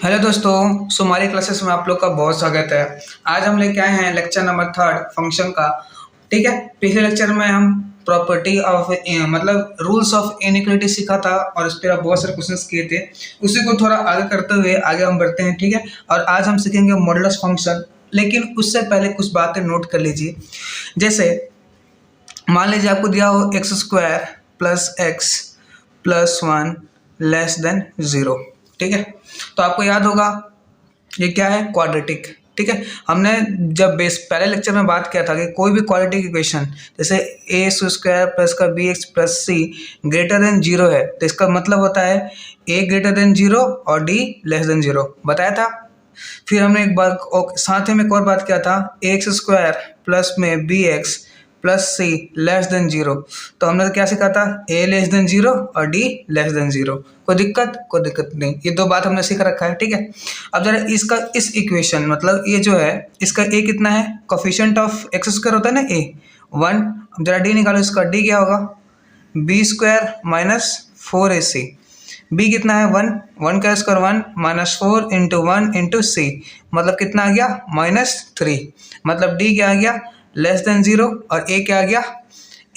Hello दोस्तों, हमारी classes में आप लोग का बहुत स्वागत है। आज हम लेके आए हैं लेक्चर नंबर 3 फंक्शन का। ठीक है, पिछले लेक्चर में हम प्रॉपर्टी ऑफ मतलब रूल्स ऑफ इनइक्वालिटी सीखा था और उस पर बहुत सारे क्वेश्चंस किए थे। उसी को थोड़ा आगे करते हुए आगे हम बढ़ते हैं। ठीक है, और आज हम सीखेंगे मॉडुलस फंक्शन। लेकिन उससे पहले कुछ बातें नोट कर लीजिए। जैसे मान लीजिए आपको दिया हो x² plus x plus 1 less than 0। ठीक है, तो आपको याद होगा ये क्या है, क्वाड्रेटिक। ठीक है, हमने जब पहले लेक्चर में बात किया था कि कोई भी क्वाड्रेटिक इक्वेशन जैसे a² प्लस का bx plus c greater than 0 है तो इसका मतलब होता है a ग्रेटर देन 0 और d लेस देन 0 बताया था। फिर हमने एक बार साथ ही में एक और बात किया था ax² प्लस में bx प्लस सी लेस देन 0। तो हमने क्या सीखा था, a लेस देन 0 और d लेस देन 0। कोई दिक्कत नहीं, ये दो बात हमने सीख रखा है। ठीक है, अब जरा इसका इस इक्वेशन मतलब ये जो है इसका a कितना है, कोफिशिएंट ऑफ x² होता है ना a 1। अब जरा d निकालो, इसका d क्या होगा, b² माइनस 4ac। b कितना है 1, 1 का स्क्वायर 1 माइनस 4 इंटू 1 इंटू सी मतलब कितना आ गया -3। मतलब d क्या आ गया लेस देन 0 और a क्या आ गया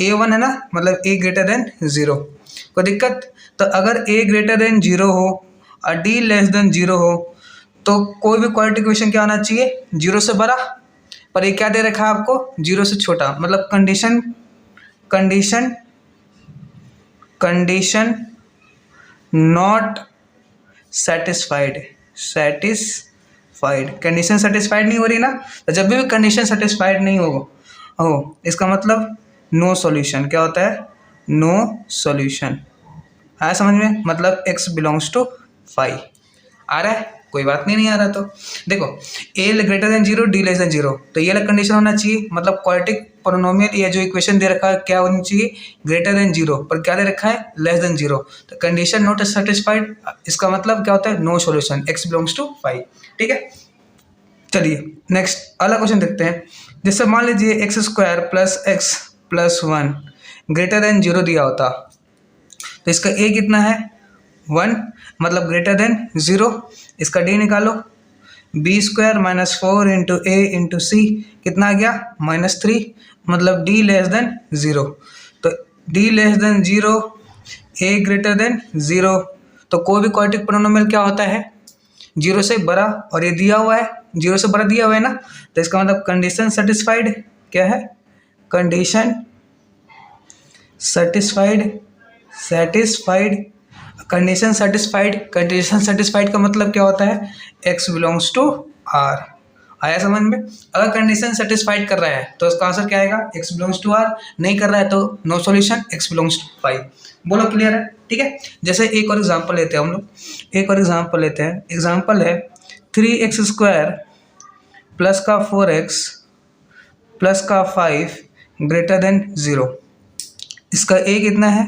a1 है ना, मतलब a ग्रेटर देन 0। कोई दिक्कत, तो अगर a ग्रेटर देन 0 हो और d लेस देन 0 हो तो कोई भी क्वाड्रेटिक इक्वेशन क्या होना चाहिए, 0 से बड़ा। पर ये क्या दे रखा है आपको, 0 से छोटा। मतलब condition not satisfied condition satisfied नहीं हो रही ना, तो जब भी कंडीशन सेटिस्फाइड नहीं हो इसका मतलब नो सॉल्यूशन। क्या होता है, नो सॉल्यूशन। आया समझ में, मतलब x बिलोंग्स टू फाई। आ रहा है, कोई बात नहीं आ रहा तो देखो a greater than 0 d less than 0 तो ये वाला कंडीशन होना चाहिए। मतलब क्वाड्रेटिक पोलिनोमियल ये जो इक्वेशन दे रखा है क्या होनी चाहिए, ग्रेटर देन 0, पर क्या दे रखा है लेस देन 0। तो कंडीशन नॉट सेटिस्फाइड, इसका मतलब क्या होता है no solution, x belongs to phi. ठीक है, चलिए नेक्स्ट अगला क्वेश्चन देखते हैं। जैसे मान लीजिए x² plus x plus 1 greater than 0 दिया होता तो इसका a कितना है 1 मतलब ग्रेटर देन 0। इसका d निकालो, b² minus 4 into a into c कितना आ गया -3 मतलब d लेस देन 0। तो d less than 0 a greater than 0 तो कोई भी क्वाड्रेटिक पोलिनोमियल क्या होता है 0 से बड़ा, और ये दिया हुआ है 0 से बड़ा दिया हुआ है ना, तो इसका मतलब कंडीशन सेटिस्फाइड। क्या है, कंडीशन कंडीशन सेटिस्फाइड का मतलब क्या होता है, x बिलोंग्स टू r। आया समझ में। अगर कंडीशन सेटिस्फाइड कर रहा है तो इसका आंसर क्या आएगा, x बिलोंग्स टू r। नहीं कर रहा है तो no solution, x belongs to phi. बोलो क्लियर है। ठीक है, जैसे एक और एग्जांपल लेते हैं हम लोग, एग्जांपल है 3x² प्लस का 4x प्लस का 5 ग्रेटर देन 0। इसका a कितना है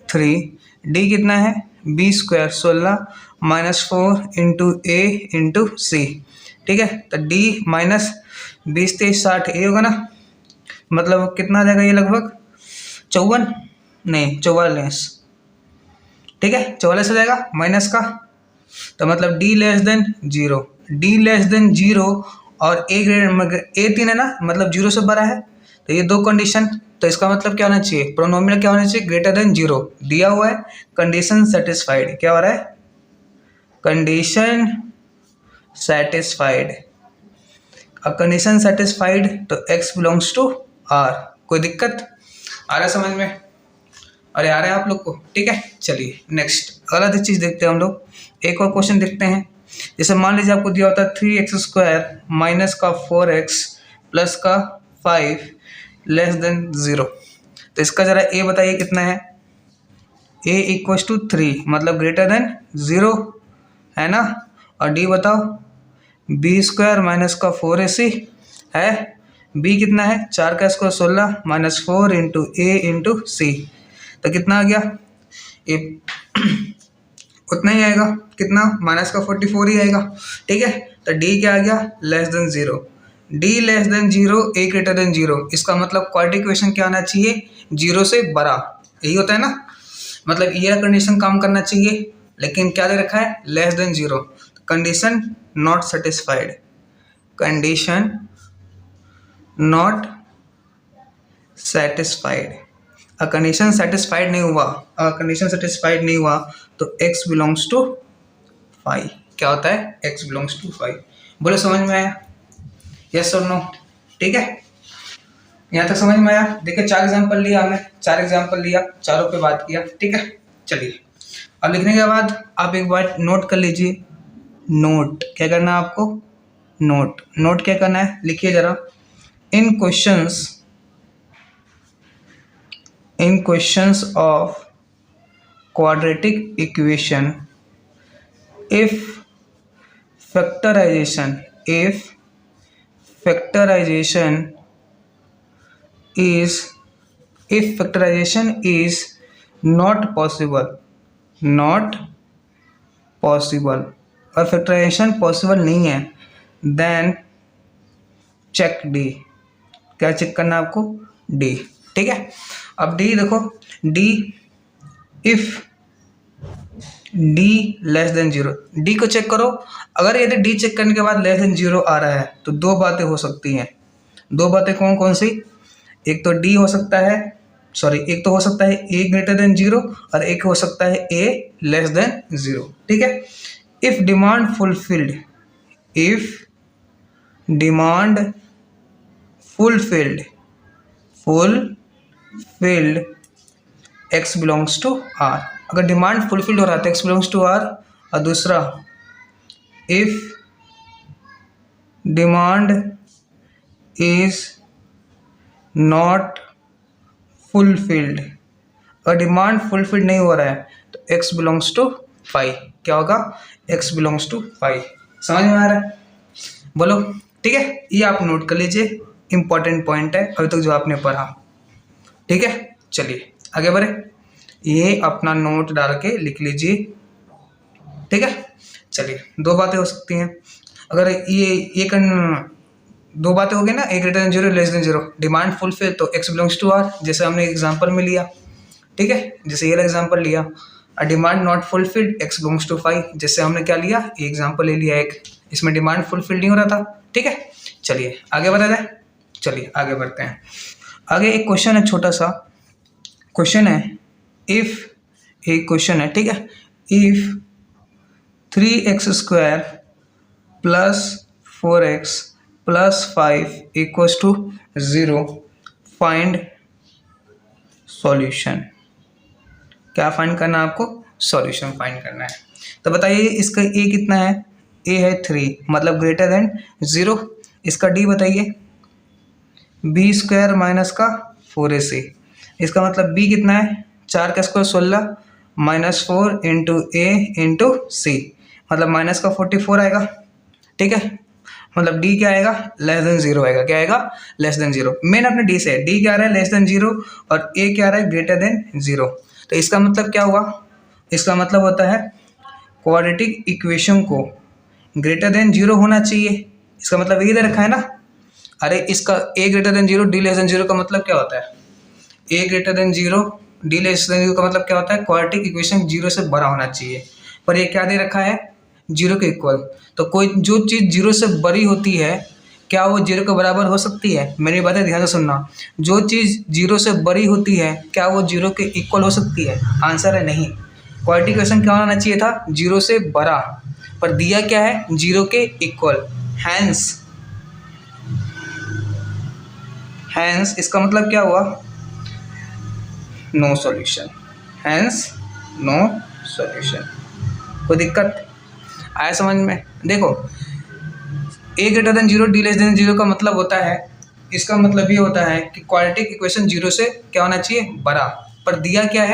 3, d कितना है b² 16 minus 4 into a into c. ठीक है, तो d माइनस 20 23 60 a होगा ना, मतलब कितना आ जाएगा ये लगभग 54 नहीं 44। ठीक है, 44 हो जाएगा माइनस का, तो मतलब d लेस देन 0 और a 3 है ना, मतलब 0 से बड़ा है। तो ये दो कंडीशन, तो इसका मतलब क्या होना चाहिए, पोलिनोमियल क्या होना चाहिए ग्रेटर देन 0 दिया हुआ है, कंडीशन सेटिस्फाइड। क्या हो रहा है, कंडीशन सेटिस्फाइड। अब कंडीशन सेटिस्फाइड तो x बिलोंग्स टू r। कोई दिक्कत आ रहा है समझ में, अरे आ रहा है आप लोग को। ठीक है, चलिए नेक्स्ट अगला चीज देखते हैं हम लोग। एक और क्वेश्चन देखते हैं। जैसे मान लीजिए आपको दिया होता है 3x² माइनस का 4x प्लस का 5 लेस देन 0। तो इसका जरा a बताइए कितना है, a इक्वल्स टू 3 मतलब ग्रेटर देन 0 है ना, और d बताओ b² माइनस का 4ac है, b कितना है 4 का square 16 minus 4 into a into c. तो कितना आ गया, ये उतना ही आएगा, कितना माइनस का 44 ही आएगा। ठीक है, तो d क्या आ गया less than 0, d less than 0 a greater than 0। इसका मतलब क्वाड्रेटिक इक्वेशन क्या आना चाहिए, 0 से बड़ा। यही होता है ना, मतलब ये कंडीशन काम करना चाहिए, लेकिन क्या दे रखा है less than 0। Condition not satisfied, condition not satisfied. Condition satisfied नहीं हुआ, कंडीशन सेटिस्फाइड नहीं हुआ तो x बिलोंग्स टू 5। क्या होता है? x belongs to 5। बोलो समझ में आया? यस और नो? ठीक है, यहाँ तक समझ में आया? देखिए 4 एग्जाम्पल लिया हमने, 4 एग्जाम्पल लिया, चारों पे बात किया। ठीक है, चलिए अब लिखने के बाद आप एक बार नोट कर लीजिए। नोट क्या करना है आपको? नोट क्या करना है? लिखिए जरा। इन questions of quadratic equation if factorization is not possible और फैक्टराइजेशन पॉसिबल नहीं है, देन चेक डी। क्या चेक करना है आपको? डी। ठीक है, अब डी देखो, D if D less than 0, D को चेक करो। अगर यदि डी चेक करने के बाद लेस देन 0 आ रहा है तो दो बातें हो सकती हैं। दो बातें कौन कौन सी? एक तो डी हो सकता है, एक तो हो सकता है ए ग्रेटर देन 0 और एक हो सकता है ए लेस देन 0। ठीक है, if demand fulfilled x belongs to r। अगर डिमांड फुलफिल्ड हो रहा है तो x बिलोंग्स टू r। और दूसरा, if demand is not fulfilled, अगर डिमांड फुलफिल्ड नहीं हो रहा है तो x बिलोंग्स टू 5। क्या होगा? x belongs to 5। समझ में आ रहा है? बोलो। ठीक है, ये आप नोट कर लीजिए, इंपॉर्टेंट पॉइंट है अभी तक जो आपने पढ़ा। ठीक है, चलिए आगे बढ़े। ये अपना नोट डाल के लिख लीजिए। ठीक है, चलिए दो बातें हो सकती हैं। अगर ये दो बातें हो गई ना, a greater than 0 less than 0, demand fulfil तो x बिलोंग्स टू r, जैसे हमने एग्जांपल में लिया। ठीक है, जैसे ये एग्जांपल लिया। Demand not fulfilled x belongs to 5, जैसे हमने क्या लिया? ये एग्जांपल ले लिया एक, इसमें डिमांड फुलफिल्ड नहीं हो रहा था। ठीक है, चलिए आगे बढ़ा जाए। चलिए आगे बढ़ते हैं। आगे एक क्वेश्चन है, छोटा सा क्वेश्चन है। इफ एक क्वेश्चन है, ठीक है, if 3x² plus 4x plus 5 equals to 0, find solution. क्या फाइंड करना है आपको? सॉल्यूशन फाइंड करना है। तो बताइए इसका a कितना है? a है 3, मतलब ग्रेटर देन 0। इसका d बताइए, b² माइनस का 4ac, इसका मतलब b कितना है? 4 का square 16 minus 4 into a into c, मतलब माइनस का 44 आएगा। ठीक है, मतलब d क्या आएगा? लेस देन 0 आएगा। क्या आएगा? Less than 0। मेन अपने d से d क्या आ रहा है? लेस देन 0, और a क्या आ रहा है? Greater than 0। तो इसका मतलब क्या हुआ? इसका मतलब होता है क्वाड्रेटिक इक्वेशन को ग्रेटर देन 0 होना चाहिए। इसका मतलब ये दे रखा है ना। अरे इसका a greater than 0 d less than 0 का मतलब क्या होता है? a greater than 0 d less than 0 का मतलब क्या होता है? क्वाड्रेटिक इक्वेशन 0 से बड़ा होना चाहिए। पर ये क्या दे रखा है? 0 के इक्वल। तो कोई जो चीज़ 0 से बड़ी होती है, क्या वो 0 के बराबर हो सकती है? मेरी बातें ध्यान से सुनना। जो चीज़ 0 से बड़ी होती है, क्या वो 0 के इक्वल हो सकती है? आंसर है नहीं। क्वाड्रेटिक इक्वेशन क्या होना चाहिए था? 0 से बड़ा, पर दिया क्या है? 0 के इक्वल। हैंस इसका मतलब क्या हुआ? No solution. Hence no solution. कोई दिक्कत आया समझ में? देखो, a greater than 0 d less than 0 का मतलब होता है, इसका मतलब ये होता है कि क्वाड्रेटिक इक्वेशन 0 से क्या होना चाहिए? बड़ा। पर दिया क्या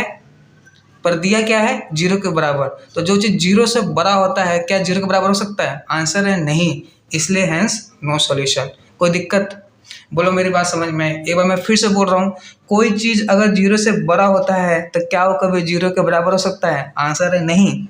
है? 0 के बराबर। तो जो चीज़ 0 से बड़ा होता है, क्या 0 के बराबर हो सकता है? आंसर है नहीं। इसलिए हैंस नो सॉल्यूशन। कोई दिक्कत? बोलो मेरी बात समझ में? एक बार मैं फिर से बोल रहा हूँ, कोई चीज़ अगर 0 से बड़ा होता है तो क्या वो कभी 0 के बराबर हो सकता है? आंसर है नहीं।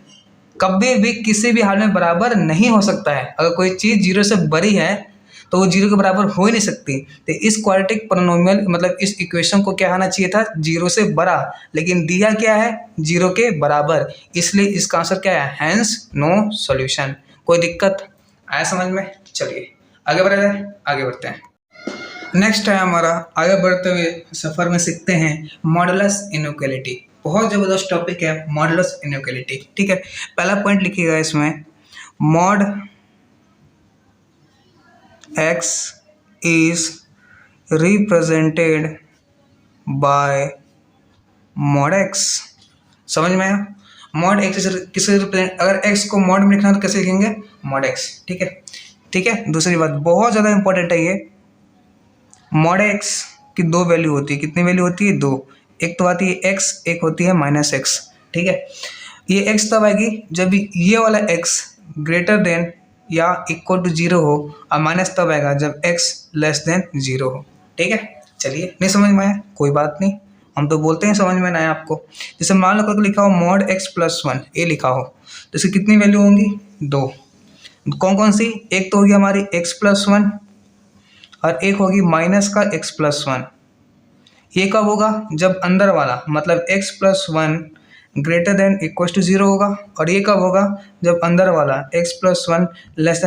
कभी भी किसी भी हाल में बराबर नहीं हो सकता है। अगर कोई चीज़ 0 से बड़ी है तो वो 0 के बराबर हो ही नहीं सकती। तो इस क्वाड्रेटिक पॉलिनोमियल मतलब इस इक्वेशन को क्या आना चाहिए था? 0 से बड़ा, लेकिन दिया क्या है? 0 के बराबर। इसलिए इसका आंसर क्या है? Hence no solution. कोई दिक्कत आया समझ में? चलिए आगे बढ़ा जाए, आगे बढ़ते हैं। नेक्स्ट है हमारा, आगे बढ़ते हुए सफर में सीखते हैं मॉडुलस इनइक्वालिटी। बहुत जबरदस्त टॉपिक है मॉडुलस इनइक्वालिटी। ठीक है, पहला पॉइंट लिखिएगा इसमें, mod x is represented by mod x. समझ में आया? मॉड एक्स किसे रिप्रेजेंट, अगर एक्स को मॉड में लिखना तो कैसे लिखेंगे? Mod x. ठीक है, ठीक है। दूसरी बात बहुत ज़्यादा इंपॉर्टेंट है, ये मॉड एक्स की दो वैल्यू होती है। कितनी वैल्यू होती है? दो। एक तो आती है एक्स, एक होती है माइनस एक्स। ठीक है, ये एक्स तब आएगी जब ये वाला एक्स ग्रेटर देन या इक्वल टू जीरो हो, और माइनस तब आएगा जब एक्स लेस देन जीरो हो। ठीक है, चलिए। नहीं समझ में आया? कोई बात नहीं, हम तो बोलते हैं समझ में ना आया आपको। जैसे मान लो करके लिखा हो मॉड एक्स प्लस वन, ये लिखा हो, तो इसकी कितनी वैल्यू होंगी? दो। कौन कौन सी? एक तो होगी हमारी एक्स प्लस वन और एक होगी माइनस का एक्स प्लस वन। ये कब होगा? जब अंदर वाला मतलब x plus one greater than equal to zero होगा। और ये कब होगा? जब अंदर वाला x plus one less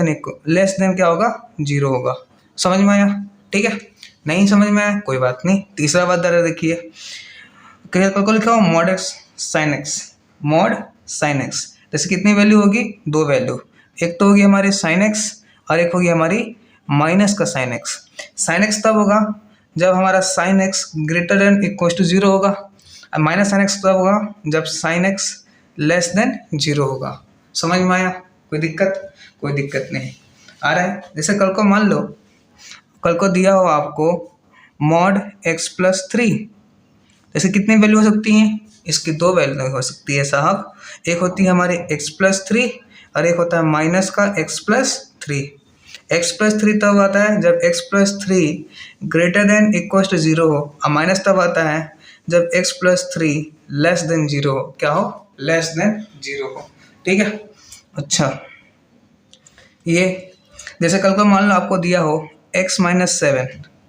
than क्या होगा? जीरो होगा। समझ में आया? ठीक है, नहीं समझ में आया? कोई बात नहीं। तीसरा बात जरा देखिए, को लिखा हो mod x sine x, mod sine x. जैसे कितनी वैल्यू होगी? दो वैल्यू। एक तो होगी हमारी साइन एक्स और एक होगी हमारी माइनस का साइन एक्स। साइन एक्स तब होगा जब हमारा sine x greater than equal to zero होगा, और माइनस साइन एक्स तब होगा जब sine x less than zero होगा। समझ में आया? कोई दिक्कत? कोई दिक्कत नहीं आ रहा है। जैसे कल को मान लो, कल को दिया हो आपको मॉड एक्स प्लस थ्री, जैसे कितनी वैल्यू हो सकती हैं? इसकी दो वैल्यू हो सकती है साहब। एक होती है हमारे एक्स प्लस थ्री और एक होता है माइनस का x plus three. X plus three तब आता है जब x plus three greater than equal to zero हो, और माइनस तब आता है जब x plus three less than zero हो। क्या हो? लेस देन जीरो हो। ठीक है, अच्छा। ये जैसे कल को मान लो आपको दिया हो एक्स माइनस सेवन,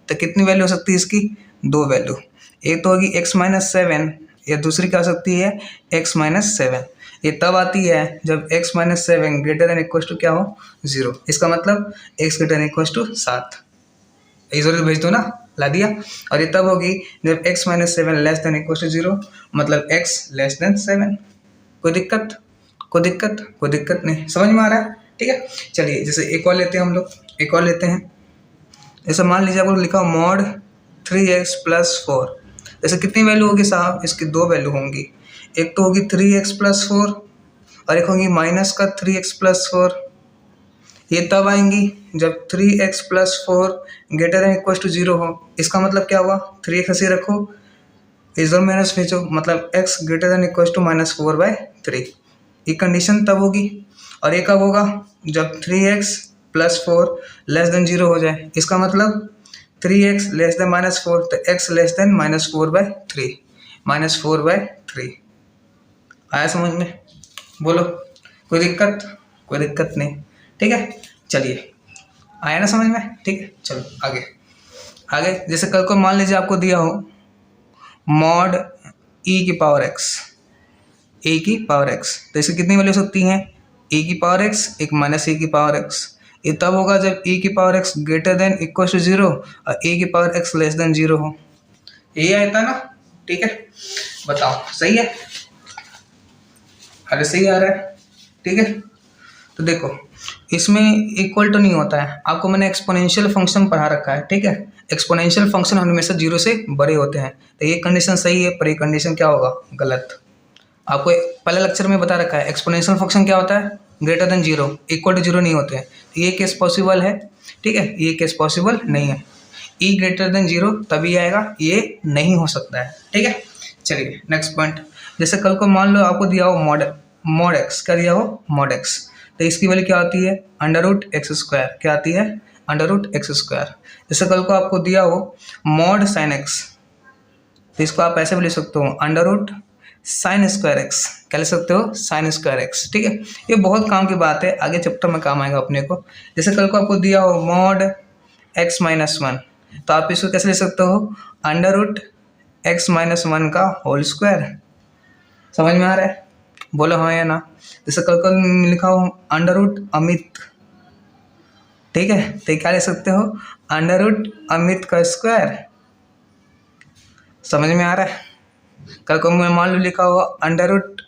तो कितनी वैल्यू हो सकती है इसकी? दो वैल्यू। एक तो होगी एक्स माइनस सेवन, या दूसरी क्या हो सकती है? X minus seven. ये तब आती है जब x minus seven greater than equal to क्या हो? जीरो। इसका मतलब x greater than equal to सात। ये जरूर भेज दो ना, ला दिया। और ये तब होगी जब x minus seven less than equal to zero, मतलब एक्स लेस देन सेवन। कोई दिक्कत? कोई दिक्कत? कोई दिक्कत नहीं। समझ में आ रहा है? ठीक है, चलिए। जैसे एक और लेते हैं हम लोग, एक और लेते हैं। जैसे मान लीजिए आपको लिखा mod three x plus four, जैसे कितनी वैल्यू होगी साहब? इसकी दो वैल्यू होंगी। एक तो होगी थ्री एक्स प्लस फोर और एक होगी माइनस का थ्री एक्स प्लस फोर। ये तब आएंगी जब three x plus four greater than equal to zero हो। इसका मतलब क्या हुआ? थ्री एक्स ऐसे रखो, इधर माइनस भेजो, मतलब x greater than equal to minus four by three. ये कंडीशन तब होगी। और ये कब होगा? जब three x plus four less than zero हो जाए। इसका मतलब three x less than minus four, तो x less than minus four by three, minus four by three. आया समझ में? बोलो, कोई दिक्कत? कोई दिक्कत नहीं। ठीक है, चलिए। आया ना समझ में? ठीक है, चलो आगे। आगे जैसे कल को मान लीजिए आपको दिया हो मॉड ई की पावर एक्स, ए की पावर एक्स, तो इसकी कितनी वैल्यू हो सकती हैं? ए की पावर एक्स, एक माइनस ए की पावर एक्स। ये तब होगा जब ए की power x greater than equal to zero और ए की power x less than zero हो। यही आया था ना? ठीक है, बताओ सही है? अरे सही आ रहा है। ठीक है, तो देखो इसमें इक्वल टू नहीं होता है। आपको मैंने एक्सपोनेंशियल फंक्शन पढ़ा रखा है। ठीक है, एक्सपोनेंशियल फंक्शन हमेशा जीरो से बड़े होते हैं, तो ये कंडीशन सही है, पर ये कंडीशन क्या होगा? गलत। आपको पहले लेक्चर में बता रखा है एक्सपोनेंशियल फंक्शन क्या होता है? Greater than zero, equal to zero नहीं होते हैं। तो ये केस पॉसिबल है। ठीक है, ये केस पॉसिबल नहीं है। ई ग्रेटर देन जीरो तभी आएगा, ये नहीं हो सकता है। ठीक है, चलिए नेक्स्ट पॉइंट। जैसे कल को मान लो आपको दिया हो मॉड एक्स, क्या दिया हो? मॉड एक्स, तो इसकी वैल्यू क्या आती है? Under root x square. क्या आती है? Under root x square. जैसे कल को आपको दिया हो मॉड साइन एक्स, तो इसको आप ऐसे भी लिख सकते हो under root sine square x. क्या लिख सकते हो? Sine square x. ठीक है, ये बहुत काम की बात है, आगे चैप्टर में काम आएगा अपने को। जैसे कल को आपको दिया हो मॉड एक्स माइनस वन, तो आप इसको कैसे लिख सकते हो? Under root x minus one का होल स्क्वायर। समझ में आ रहा है? बोलो हाँ या ना। जैसे कल लिखा हो अंडर रूट अमित, ठीक है, तो क्या लिख सकते हो, अंडर रूट अमित का स्क्वायर। समझ में आ रहा है। कल को मैं मान लो लिखा हुआ under root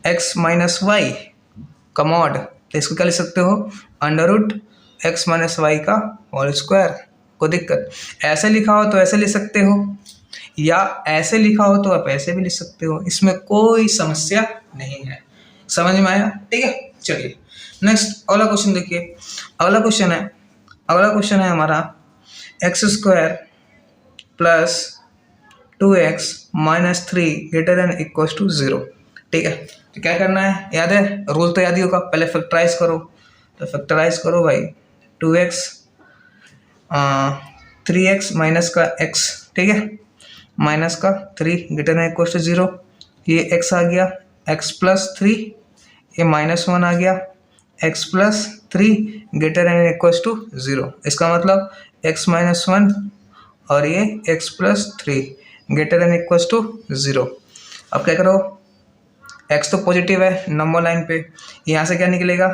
x minus y का मॉड, तो इसको क्या लिख सकते हो, under root x minus y का होल स्क्वायर। कोई दिक्कत, ऐसे लिखा हो तो ऐसे लिख सकते हो, या ऐसे लिखा हो तो आप ऐसे भी लिख सकते हो, इसमें कोई समस्या नहीं है। समझ में आया, ठीक है। चलिए नेक्स्ट अगला क्वेश्चन देखिए। अगला क्वेश्चन है हमारा x square plus 2x minus 3 greater than equal to 0, ठीक है। तो क्या करना है, याद है, रूल तो याद ही होगा, पहले फैक्टराइज करो। तो फैक्टराइज करो भाई, 2x 3x माइनस का x, ठीक है, माइनस का 3 ग्रेटर देन इक्वल टू 0, ये x आ गया, x प्लस 3, ये -1 आ गया, x plus 3 greater than equal to 0। इसका मतलब x माइनस 1 और ये x plus 3 greater than equal to 0। अब क्या करो, x तो पॉजिटिव है नंबर लाइन पे, यहाँ से क्या निकलेगा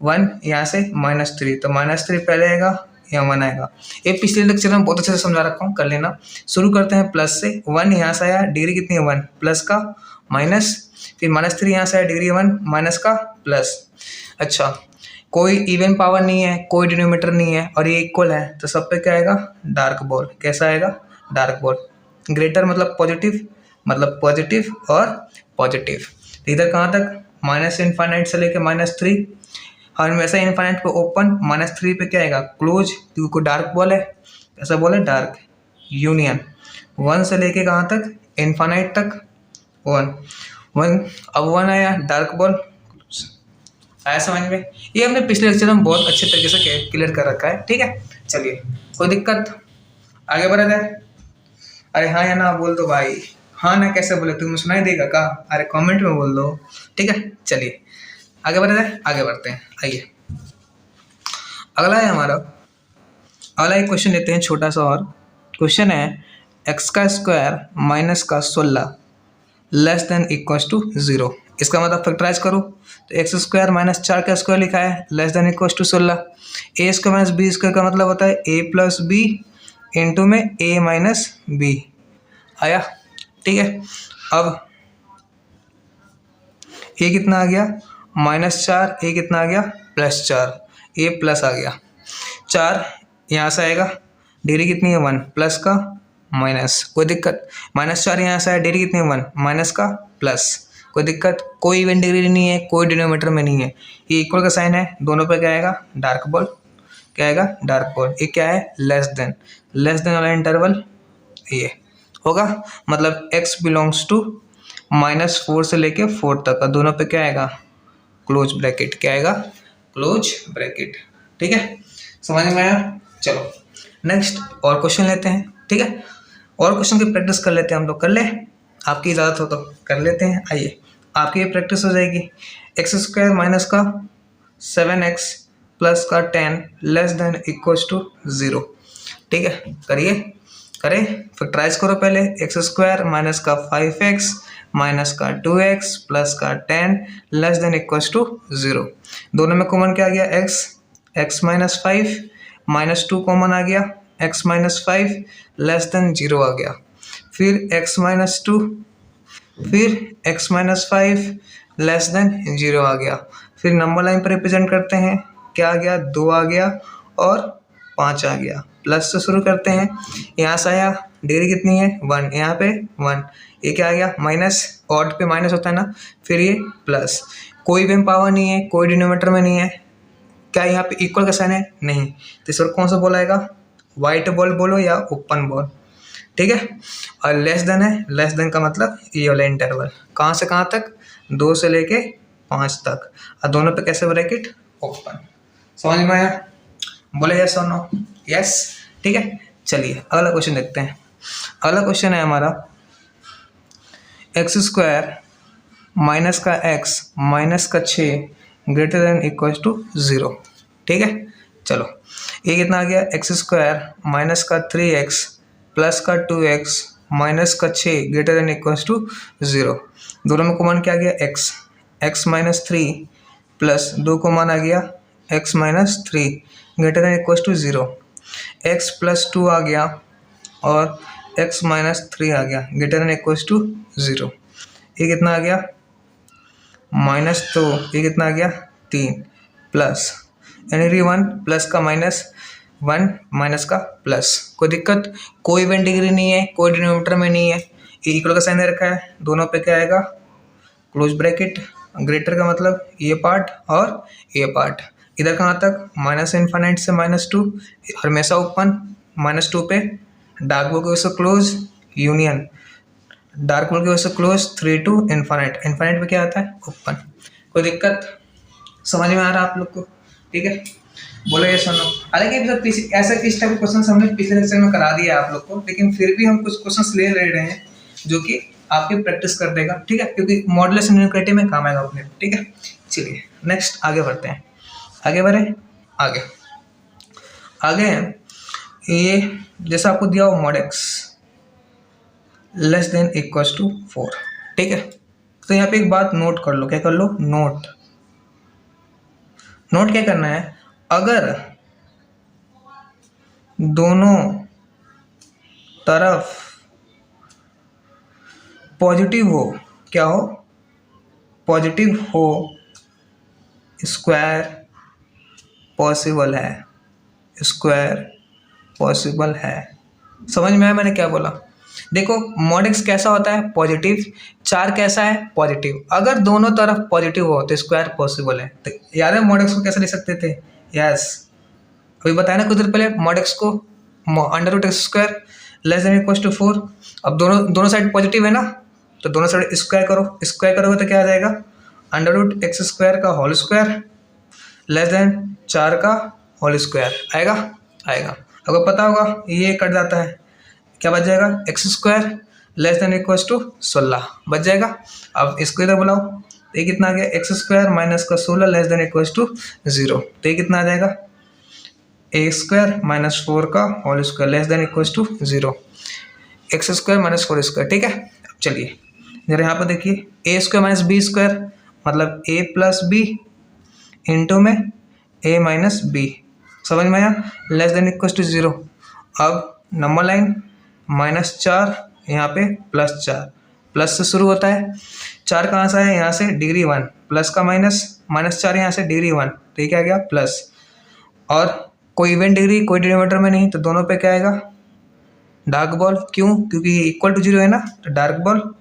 1, यहाँ से -3, तो -3 पहले आएगा, यहाँ 1 आएगा। ये पिछले लेक्चर में बहुत अच्छे से समझा रखा हूँ, कर लेना। शुरू करते हैं प्लस से, 1 यहाँ से आया, डिग्री कितनी है 1, प्लस का माइनस, फिर -3 यहाँ से आया, डिग्री 1 माइनस का प्लस। अच्छा, कोई इवन पावर नहीं है, कोई डिनोमिनेटर नहीं है और ये इक्वल है, तो सब पे क्या आएगा, डार्क बॉल। कैसा आएगा, डार्क बॉल। ग्रेटर मतलब पॉजिटिव और पॉजिटिव। तो इधर कहाँ तक, माइनस इनफाइनाइट से लेके -3, और वैसा इनफाइनाइट पे ओपन, -3 पे क्या आएगा, क्लोज, क्योंकि डार्क बॉल है। कैसा बॉल है, डार्क। यूनियन 1 से लेके कहाँ तक, इनफाइनाइट तक 1, अब 1 आया, डार्क बॉल। आया समझ में। ये हमने पिछले लेक्चर में बहुत अच्छे तरीके से क्लियर कर रखा है, ठीक है। चलिए कोई दिक्कत, आगे बढ़ा जाए। अरे हाँ या ना बोल दो भाई, हाँ ना कैसे बोले, तुम्हें सुनाई देगा का, अरे कमेंट में बोल दो, ठीक है। चलिए आगे बढ़ा जाए, आगे बढ़ते हैं। आइए अगला है हमारा, अगला एक क्वेश्चन लेते हैं छोटा सा और। क्वेश्चन है एक्स का स्क्वायर माइनस का 16 लेस देन इक्वल टू 0। इसका मतलब फैक्टराइज करो, तो एक्स स्क्वायर माइनस 4 का स्क्वायर लिखा है, less than equal to 16। A square minus b square का मतलब होता है ए प्लस बी इंटू में ए माइनस बी। आया, ठीक है। अब ये कितना आ गया, -4, ए कितना आ गया, +4, ए प्लस आ गया 4, यहाँ से आएगा, डिग्री कितनी है 1, प्लस का माइनस, कोई दिक्कत। -4 यहाँ से आया, डिग्री कितनी है 1, माइनस का प्लस, कोई दिक्कत। कोई इवन डिग्री नहीं है, कोई डिनोमीटर में नहीं है, ये इक्वल का साइन है, दोनों पे क्या आएगा, डार्क बॉल। क्या आएगा, डार्क बॉल। ये क्या है, लेस देन वाला इंटरवल ये होगा, मतलब x बिलोंग्स टू -4 से लेके 4 तक का, दोनों पे क्या आएगा, क्लोज ब्रैकेट। क्या आएगा, क्लोज ब्रैकेट, ठीक है। समझ में आया। चलो नेक्स्ट और क्वेश्चन लेते हैं, ठीक है। और क्वेश्चन की प्रैक्टिस कर लेते हैं हम लोग, कर ले, आपकी इजाज़त हो तो कर लेते हैं। आइए आपकी ये प्रैक्टिस हो जाएगी। एक्स स्क्वायर माइनस का 7x प्लस का 10 लेस देन इक्वल टू 0, ठीक है। करें फैक्टराइज करो पहले, एक्स स्क्वायर माइनस का 5x माइनस का 2x प्लस का 10 लेस देन इक्वल टू 0। दोनों में कॉमन क्या आ गया, x माइनस 5 -2 कॉमन आ गया, x माइनस 5 लेस देन 0 आ गया, फिर x माइनस 2, फिर x माइनस 5 लेस देन 0 आ गया। फिर नंबर लाइन पर रिप्रेजेंट करते हैं, क्या आ गया, 2 आ गया और 5 आ गया। प्लस से शुरू करते हैं, यहाँ से आया, डिग्री कितनी है 1, यहाँ पे 1, ये क्या आ गया, माइनस, ऑड पे माइनस होता है ना, फिर ये प्लस। कोई भी पावर नहीं है, कोई डिनोमीटर में नहीं है, क्या यहाँ पे इक्वल का साइन है, नहीं, तो इस पर कौन सा बॉल आएगा, वाइट बॉल बोलो या ओपन बॉल, ठीक है। और लेस देन है, लेस देन का मतलब ये वाला इंटरवल, कहाँ से कहाँ तक, 2 से लेके 5 तक, और दोनों पे कैसे ब्रैकेट, ओपन। समझ में आया, बोले यस और नो, यस, ठीक है। चलिए अगला क्वेश्चन देखते हैं। अगला क्वेश्चन है हमारा एक्स स्क्वायर माइनस का x माइनस का 6 ग्रेटर देन इक्वल टू 0, ठीक है। चलो ये कितना आ गया, एक्स स्क्वायर माइनस का 3x प्लस का 2x माइनस का 6 ग्रेटर देन इक्वल्स टू 0। दोनों में कॉमन क्या आ गया x, x minus 3 plus 2 common आ गया x minus 3 greater than equals to 0। x plus 2 आ गया और x माइनस 3 आ गया ग्रेटर देन इक्वल्स टू 0। ये कितना आ गया माइनस, तो ये कितना आ गया 3 प्लस एनी 1 प्लस का माइनस 1 माइनस का प्लस। कोई दिक्कत, कोई इवेंट डिग्री नहीं है, कोई डिनोमिनेटर में नहीं है, ये इक्वल का साइन दे रखा है, दोनों पे क्या आएगा क्लोज ब्रैकेट, ग्रेटर का मतलब ये पार्ट और ये पार्ट। इधर कहाँ तक माइनस इन्फाइनाइट से -2 हमेशा ओपन, -2 पे डार्क ब्लू की वजह से क्लोज यूनियन, डार्क ब्लू की वजह से क्लोज 3 टू इन्फाइनाइट, इन्फाइनाइट पे क्या आता है ओपन। कोई दिक्कत समझ में आ रहा है आप लोग को? ठीक है, बोलो ये सुनो। हालांकि ऐसा इस टाइप के क्वेश्चन हमने पिछले लेक्चर में करा दिया है आप लोग को, लेकिन फिर भी हम कुछ क्वेश्चन ले रहे हैं जो कि आपकी प्रैक्टिस कर देगा। ठीक है, क्योंकि मॉडुलस यूनिक्रिटी में काम आएगा अपने। ठीक है, चलिए नेक्स्ट आगे बढ़ते हैं। आगे बढ़े, आगे आगे ये जैसा आपको दिया हो mod x less than equals to 4। ठीक है, तो यहाँ पे एक बात नोट कर लो, क्या कर लो, नोट क्या करना है, अगर दोनों तरफ पॉजिटिव हो, क्या हो, पॉजिटिव हो, स्क्वायर पॉसिबल है, स्क्वायर पॉसिबल है। समझ में आया मैंने क्या बोला? देखो मॉड एक्स कैसा होता है पॉजिटिव, 4 कैसा है पॉजिटिव, अगर दोनों तरफ पॉजिटिव हो तो स्क्वायर पॉसिबल है। तो याद है मॉड एक्स को कैसे लिख सकते थे? यस, अभी बताया ना कुछ देर पहले, मॉड एक्स को under root x square less than equals to 4। अब दोनों साइड पॉजिटिव है ना, तो दोनों साइड स्क्वायर करो, स्क्वायर करोगे तो क्या आ जाएगा, अंडर रूट एक्स स्क्वायर का होल स्क्वायर लेस देन 4 का होल स्क्वायर आएगा। अगर पता होगा ये कट जाता है, क्या बच जाएगा, x square less than equals to 16 बच जाएगा। अब इसको इधर बुलाओ, तो ये कितना आ गया, एक्स स्क्वायर माइनस का 16 लेस देन इक्वल्स टू 0। तो ये कितना आ जाएगा, ए स्क्वायर माइनस 4 का whole square less than equals to 0, x square minus 4 square. ठीक है, अब चलिए जरा यहाँ पर देखिए, a square minus b square मतलब ए प्लस बी इंटू में ए माइनस बी, समझ में आया, लेस देन इक्वल्स टू 0। अब नंबर लाइन -4 यहाँ पे +4, प्लस से शुरू होता है, 4 कहाँ से है, यहाँ से डिग्री 1 प्लस का -4 यहाँ से डिग्री 1, तो ये क्या आ गया प्लस, और कोई इवेंट डिग्री कोई डिनोमिनेटर में नहीं, तो दोनों पे क्या आएगा डार्क बॉल। क्यों? क्योंकि इक्वल टू 0 है ना, तो डार्क बॉल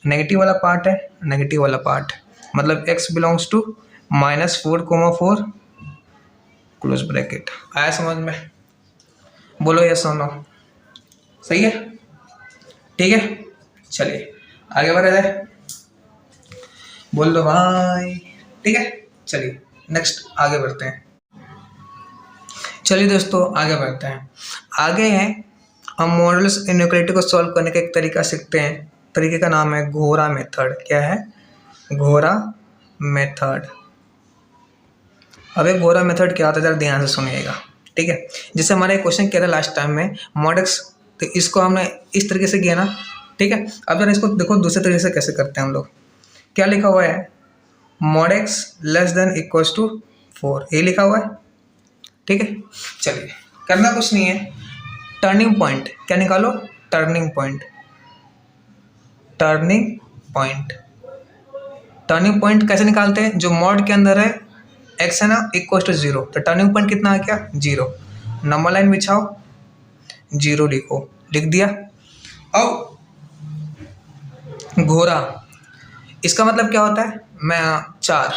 नेगेटिव वाला पार्ट है, नेगेटिव वाला पार्ट मतलब x belongs to -4,4 close bracket. आया समझ में? बोलो यस और नो, सही है? ठीक है, चलिए आगे बढ़े जाए, बोल दो भाई। ठीक है, चलिए नेक्स्ट आगे बढ़ते हैं। चलिए दोस्तों आगे बढ़ते हैं। आगे है हम मॉडुलस इनइक्वालिटी को सॉल्व करने का एक तरीका सीखते हैं। तरीके का नाम है घोरा मेथड। क्या है? घोरा मेथड। अब एक घोरा मेथड क्या होता है जरा ध्यान से सुनिएगा। ठीक है, जैसे हमारा एक क्वेश्चन किया था लास्ट टाइम में मॉड एक्स, तो इसको हमने इस तरीके से किया ना। ठीक है, अब जरा इसको देखो दूसरे तरीके से कैसे करते हैं हम लोग। क्या लिखा हुआ है, mod x less than equals to 4, ये लिखा हुआ है। ठीक है, चलिए करना कुछ नहीं है, टर्निंग पॉइंट क्या निकालो, टर्निंग पॉइंट। टर्निंग पॉइंट कैसे निकालते हैं, जो मॉड के अंदर है एक्स है ना इक्वल टू 0, तो टर्निंग पॉइंट कितना आ गया 0। नंबर लाइन बिछाओ, 0 लिखो, लिख दिया। अब घोरा, इसका मतलब क्या होता है, मैं 4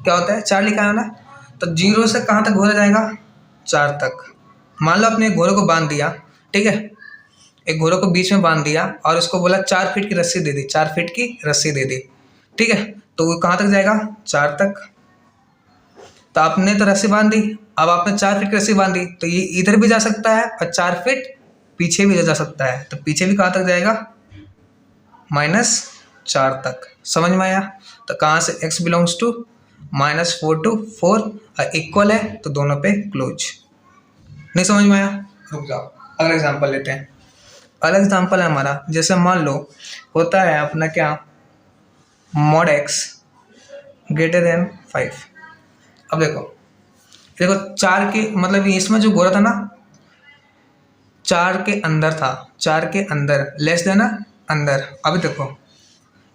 क्या होता है 4 लिखा है ना, तो 0 से कहाँ तक घोरा जाएगा 4 तक। मान लो आपने एक घोड़े को बांध दिया, ठीक है, एक घोड़े को बीच में बांध दिया और उसको बोला 4 फीट की रस्सी दे दी, 4 फीट की रस्सी दे दी। ठीक है, तो वो कहाँ तक जाएगा 4 तक। तो आपने तो रस्सी बांध दी, अब आपने 4 फीट की रस्सी बांधी, तो ये इधर भी जा सकता है और 4 फीट पीछे भी जा सकता है, तो पीछे भी कहाँ तक जाएगा -4 तक। समझ में आया? तो कहाँ से x belongs to -4 to 4 equal है, तो दोनों पे क्लोज। नहीं समझ में आया? रुक जाओ, अगला एग्जाम्पल लेते हैं। अलग एग्जाम्पल है हमारा, जैसे मान लो होता है अपना क्या, मॉड x ग्रेटर देन 5। अब देखो देखो 4 के मतलब इसमें जो गोरा था ना 4 के अंदर था, 4 के अंदर लेस देन अंदर। अभी देखो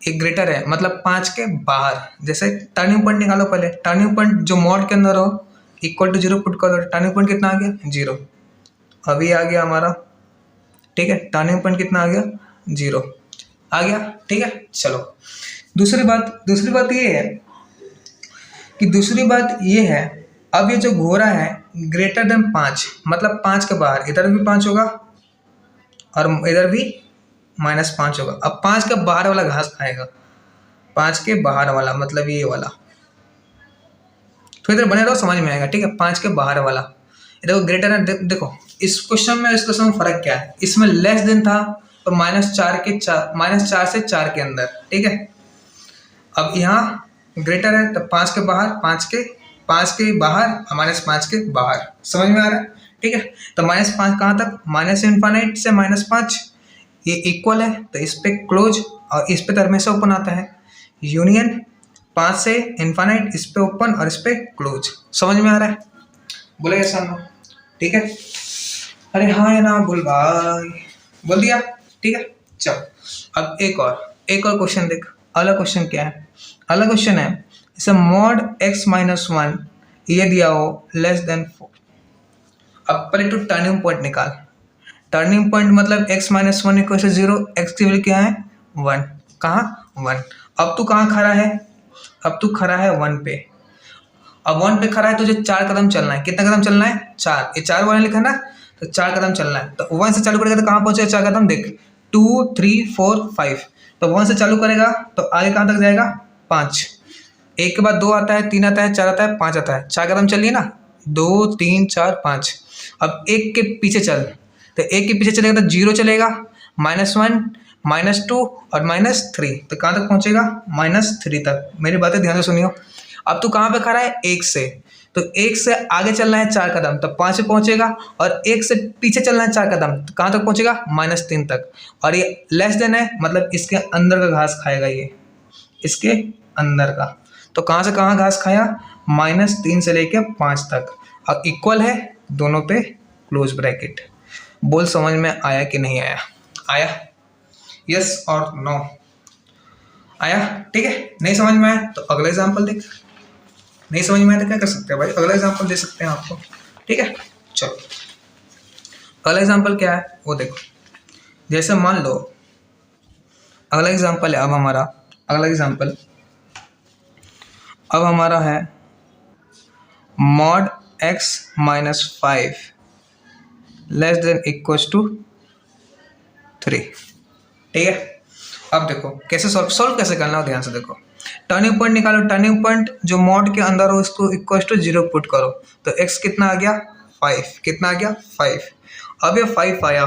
एक ग्रेटर है मतलब 5 के बाहर। जैसे टर्निंग पॉइंट निकालो, पहले टर्निंग पॉइंट जो मॉड के अंदर हो इक्वल टू 0 पुट करो, टर्निंग पॉइंट कितना आ गया 0। अभी आ गया हमारा, ठीक है, टर्निंग पॉइंट कितना आ गया 0 आ गया, ठीक है। चलो दूसरी बात ये है कि अब ये जो घोरा है ग्रेटर देन 5 मतलब 5 के बाहर, इधर भी 5 होगा और इधर भी -5 होगा। अब 5 के बाहर वाला घास खाएगा, 5 के बाहर वाला मतलब ये वाला, तो इधर बने रहो समझ में आएगा, ठीक है। 5 के बाहर वाला देखो ग्रेटर है, देखो इस क्वेश्चन में फर्क क्या है, इसमें लेस देन था और -4 से 4 के अंदर, ठीक है। अब यहाँ ग्रेटर है तो 5 के बाहर, 5 के बाहर -5 के बाहर, समझ में आ रहा है, ठीक है। तो -5 कहाँ तक, -∞ से -5 ये इक्वल है, तो इस पे क्लोज और इस पे हमेशा ओपन आता है, यूनियन 5 से इनफाइनाइट, इस पे ओपन और इस पे क्लोज, समझ में आ रहा है, बोले ऐसा ना, ठीक है। अरे हाँ या ना बोल भाई, बोल दिया, ठीक है। चलो अब एक और क्वेश्चन देख। अगला क्वेश्चन क्या है, अगला क्वेश्चन है जैसे मॉड x-1 ये दिया हो लेस देन 4। अब पहले तो टर्निंग पॉइंट निकाल, टर्निंग पॉइंट मतलब x-1 इक्वल टू 0, x की वैल्यू क्या है 1, कहाँ 1। अब तू कहाँ खड़ा है, अब तू खड़ा है 1 पे। अब 1 पे खड़ा है, तुझे 4 कदम चलना है, कितना कदम चलना है 4, ये 4 वाला लिखा ना, तो 4 कदम चलना है। तो 1 से चालू करेगा तो कहाँ पहुंचेगा 4 कदम, देख 2 3 4 5, तो 1 से चालू करेगा तो आगे कहाँ तक जाएगा 5, 1 के बाद 2 आता है, 3 आता है, 4 आता है, 5 आता है, 4 कदम चलिए ना, 2 3 4 5। अब 1 के पीछे चल, तो 1 के पीछे चलेगा तो 0 चलेगा, -1 -2 और -3, तो कहाँ तक पहुंचेगा -3 तक। मेरी बातें ध्यान से सुनियो। अब तू कहाँ पे खड़ा है 1 से, तो 1 से आगे चलना है 4 कदम तो 5 पे पहुंचेगा, और 1 से पीछे चलना है 4 कदम तो कहाँ तक पहुंचेगा -3 तक। और ये लेस देन है मतलब इसके अंदर का घास खाएगा, ये इसके अंदर का, तो कहाँ से कहाँ घास खाया -3 से लेके 5 तक, और इक्वल है दोनों पे क्लोज ब्रैकेट। बोल समझ में आया कि नहीं आया, आया यस और नो, आया, ठीक है। नहीं समझ में आया तो अगला एग्जाम्पल देख, नहीं समझ में आया तो क्या कर सकते हैं भाई, अगला एग्जाम्पल दे सकते हैं आपको, ठीक है। चलो अगला एग्जाम्पल क्या है वो देखो। जैसे मान लो अगला एग्जाम्पल है, अब हमारा अगला एग्जाम्पल अब हमारा है mod x-5 less than equal to 3, ठीक है। अब देखो कैसे सॉल्व कैसे करना हो, ध्यान से देखो। टर्निंग पॉइंट निकालो, टर्निंग पॉइंट जो मॉड के अंदर हो इसको इक्वल टू 0 पुट करो, तो x कितना आ गया 5, कितना आ गया 5। अब ये 5 आया,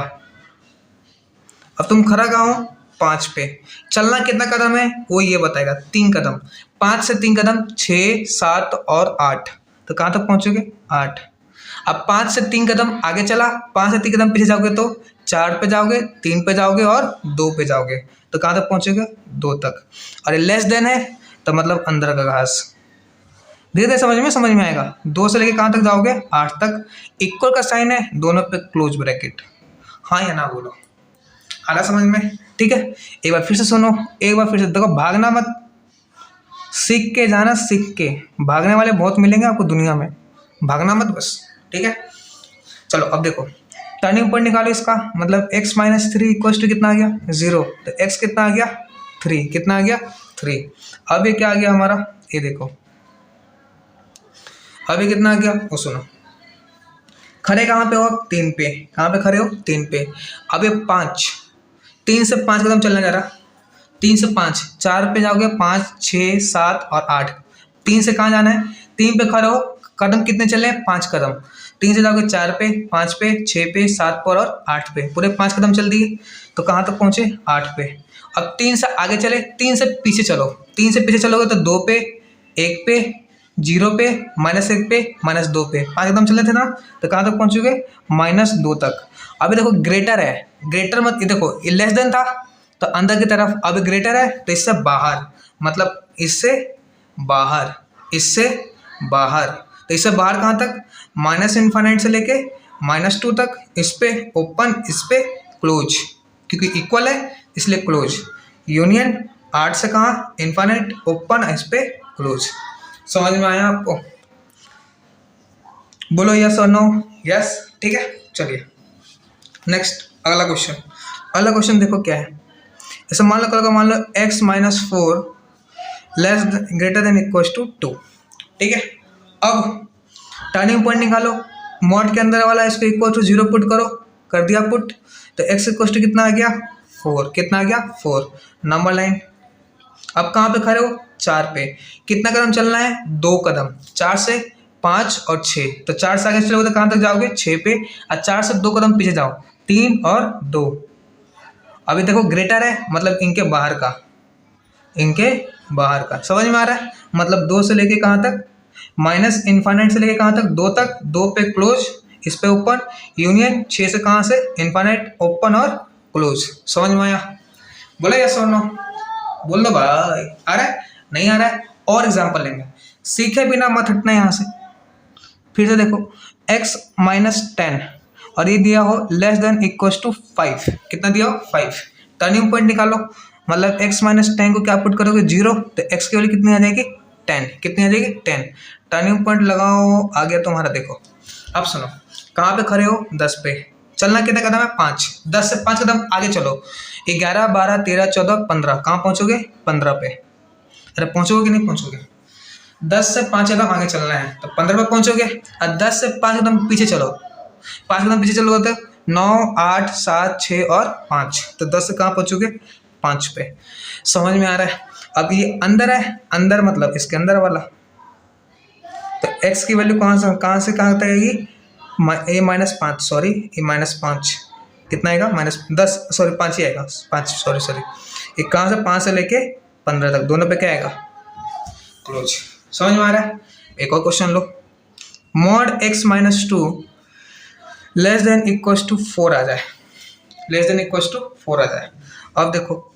अब तुम खड़ा कहाँ हो 5 पे, चलना कितना कदम है वो ये बताएगा 3 कदम, 5 से 3 कदम 6 7 और 8, तो कहाँ तक पहुँचोगे 8। अब 5 से 3 कदम आगे चला, 5 से 3 कदम पीछे जाओगे तो 4 पे जाओगे, 3 पे जाओगे और 2 पे जाओगे, तो कहाँ तक पहुँचोगे 2 तक। और ये लेस देन है तो मतलब अंदर का घास, धीरे धीरे समझ में आएगा। 2 से लेके कहाँ तक जाओगे 8 तक, इक्वल का साइन है दोनों पे क्लोज ब्रैकेट, हाँ या ना बोलो, आ रहा समझ में, ठीक है। एक बार फिर से सुनो, एक बार फिर से देखो, भागना मत, सीख के जाना, सीख के, भागने वाले बहुत मिलेंगे आपको दुनिया में, भागना मत बस, ठीक है। चलो अब देखो टर्निंग पॉइंट निकालो इसका, मतलब x-3 इक्वल टू कितना आ गया 0, तो x कितना आ गया 3, कितना आ गया 3। अब ये क्या आ गया हमारा, ये देखो अब ये कितना आ गया वो सुनो। खड़े कहाँ पे हो 3 पे, कहाँ पे खड़े हो 3 पे। अब ये 5, 3 से 5 कदम चलना जा रहा, 3 से 5, 4 पे जाओगे 5 6 7 और 8, 3 से कहाँ जाना है 3 पे खड़े हो, कदम कितने चले 5 कदम, 3 से जाओगे 4 पे 5 पे 6 पे 7 पर और 8 पे, पूरे 5 कदम चल दिए, तो कहाँ तक पहुँचे 8 पे। अब 3 से आगे चले, 3 से पीछे चलो, 3 से पीछे चलोगे तो 2 पे 1 पे 0 पे, -1 पे, -2 पे, 5 कदम चले थे ना, तो कहाँ तक पहुँचोगे? -2 तक। अभी देखो ग्रेटर है, ग्रेटर मत, ये देखो ये लेस देन था तो अंदर की तरफ, अब ग्रेटर है तो इससे बाहर, मतलब इससे बाहर, इससे बाहर, तो इससे बाहर कहाँ तक? -∞ से लेके -2 तक, इस पे ओपन, इस पे क्लोज, क्योंकि इक्वल है इसलिए क्लोज। यूनियन 8 से कहाँ? इन्फाइनाइट, ओपन, इस पे क्लोज। समझ में आया आपको? बोलो यस और नो। यस, ठीक है। चलिए नेक्स्ट अगला क्वेश्चन। अगला क्वेश्चन देखो क्या है। ऐसे मान लो x - 4 less greater than equal to 2, ठीक है। अब टर्निंग पॉइंट निकालो, मॉड के अंदर वाला इसको इक्वल टू 0 पुट करो, कर दिया पुट, तो x इक्वल टू कितना आ गया? 4। कितना आ गया? 4। Number line. अब कहाँ पे खड़े हो? 4 पे। कितना कदम चलना है? 2 कदम। 4 से 5 और 6, तो 4 से आगे चलोगे तो कहाँ तक जाओगे? 6 पे। और 4 से 2 कदम पीछे जाओ, 3 और 2। अभी देखो ग्रेटर है, मतलब इनके बाहर का, इनके बाहर का। समझ में आ रहा है? मतलब 2 से लेके कहाँ तक? -∞ से लेके कहाँ तक? 2 तक। 2 पे क्लोज, इस पे ओपन, यूनियन 6 से कहाँ से? इन्फाइनाइट, ओपन और क्लोज। समझ में आया? बोला यस और नो? बोल दो भाई। आ रहा है? नहीं आ रहा है? और एग्जांपल लेंगे, सीखे बिना मत हटना यहाँ से। फिर से देखो, x - 10 और ये दिया हो लेस देन इक्वल टू 5। कितना दिया हो? 5। टर्निंग पॉइंट निकालो, मतलब x - 10 को क्या पुट करोगे? 0, तो x की वैल्यू कितनी आ जाएगी? 10। कितनी आ जाएगी? 10। टर्निंग पॉइंट लगाओ, आ गया तुम्हारा। देखो अब सुनो, कहाँ पे खड़े हो? 10 पे। चलना कितना कदम है? 5। 10 से 5 कदम आगे चलो, 11, 12, 13, 14, 15। कहाँ पहुँचोगे? 15 पे। अरे पहुँचोगे कि नहीं पहुँचोगे? 10 से 5 कदम आगे चलना है तो 15 पे पहुँचोगे, और 10 से 5 कदम पीछे चलो, 5 कदम पीछे चलोगे तो 9, 8, 7, 6 और 5, तो 10 से कहाँ पहुँचोगे? 5 पे। समझ में आ रहा है? अब ये अंदर है, अंदर मतलब इसके अंदर वाला, तो x की वैल्यू कहाँ से कहाँ तक आएगी? -5, सॉरी, ये -5 कितना आएगा? -10, सॉरी 5 ही आएगा, 5, सॉरी। ये कहाँ से? 5 से लेके 15 तक, दोनों पे क्या आएगा? क्लोज। समझ में आ रहा है? एक और क्वेश्चन लो, mod x - 2 less than equal to 4 आ जाए, लेस देन इक्वल टू 4 आ जाए। अब देखो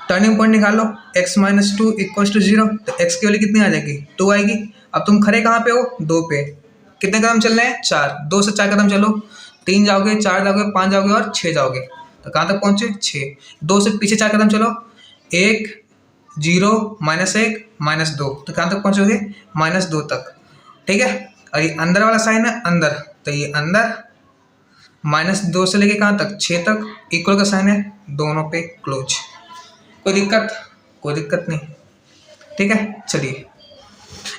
टर्निंग पॉइंट निकालो, x - 2 इक्वल टू 0, तो x की वैल्यू कितनी आ जाएगी? 2 आएगी। अब तुम खड़े कहाँ पे हो? 2 पे। कितने कदम चलने हैं? 4। 2 से 4 कदम चलो, 3 जाओगे, 4 जाओगे, 5 जाओगे और 6 जाओगे, तो कहाँ तक पहुँचे? 6। 2 से पीछे 4 कदम चलो, 1, 0, -1, -2, तो कहाँ तक पहुँचोगे? -2 तक, ठीक है। और ये अंदर वाला साइन है, अंदर, तो ये अंदर, -2 से लेके कहाँ तक? 6 तक, इक्वल का साइन है, दोनों पे क्लोज। कोई दिक्कत? कोई दिक्कत नहीं, ठीक है। चलिए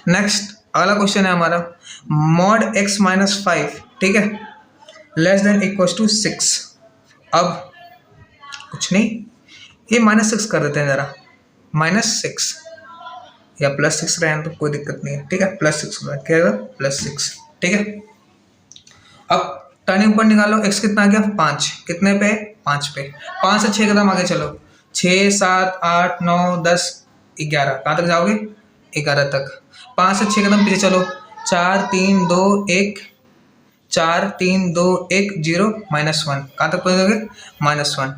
नेक्स्ट अगला क्वेश्चन है हमारा, मॉड x - 5, ठीक है, लेस देन इक्वल टू 6। अब कुछ नहीं, ये -6 कर देते हैं जरा, -6 या +6 रहें तो कोई दिक्कत नहीं है, ठीक है। +6 क्या होगा? +6, ठीक है। अब टर्निंग पॉइंट निकालो, x कितना आ गया? 5। कितने पे? 5 पे। 5 से 6 कदम आगे चलो, 6, 7, 8, 9, 10, 11, कहाँ तक जाओगे? 11 तक। 5 से 6 कदम पीछे चलो, 4, 3, 2, 1, 4, 3, 2, 1, 0, -1, कहाँ तक पहुँचोगे? -1।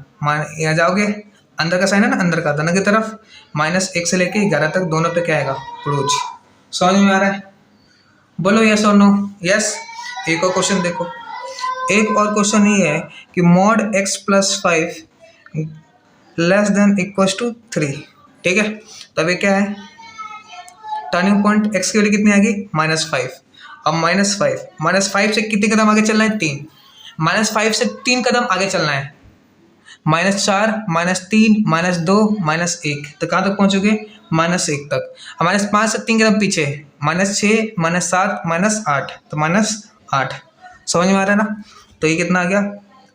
यहाँ जाओगे, अंदर का साइन है ना, अंदर का, दोनों की तरफ, -1 से लेके 11 तक, दोनों पे क्या आएगा? क्लोज। समझ में आ रहा है? बोलो यस और नो। यस। एक और क्वेश्चन देखो, एक और क्वेश्चन ये है कि mod x + 5 less than equal to 3, ठीक है। तब ये क्या है? टर्निंग पॉइंट x की वैल्यू कितनी आएगी? -5। अब -5 से कितने कदम आगे चलना है? 3। -5 से 3 कदम आगे चलना है, -4, -3, -2, -1, तो कहाँ तक पहुँचोगे? -1 तक। -5 से 3 कदम पीछे, -6, -7, -8, तो -8। समझ में आ रहा है ना? तो ये कितना आ गया?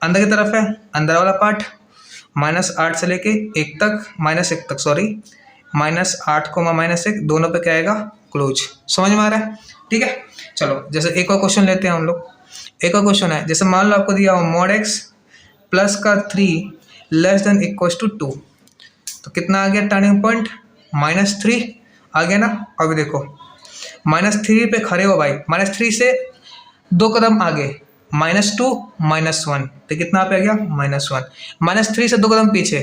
अंदर की तरफ है, अंदर वाला पार्ट, -8 से लेके 1 तक, -1 तक, सॉरी, -8, -1, दोनों पे क्या आएगा? क्लोज। समझ में आ रहा है? ठीक है। चलो जैसे एक और क्वेश्चन लेते हैं हम लोग। एक और क्वेश्चन है, जैसे मान लो आपको दिया हो मॉड x प्लस का 3 लेस देन इक्वल टू 2, तो कितना आ गया टर्निंग पॉइंट? -3, आ गया ना। अभी देखो -3 पे खड़े हो भाई, -3 से 2 कदम आगे -2 -1, तो कितना पे आ गया -1। -3 से 2 कदम पीछे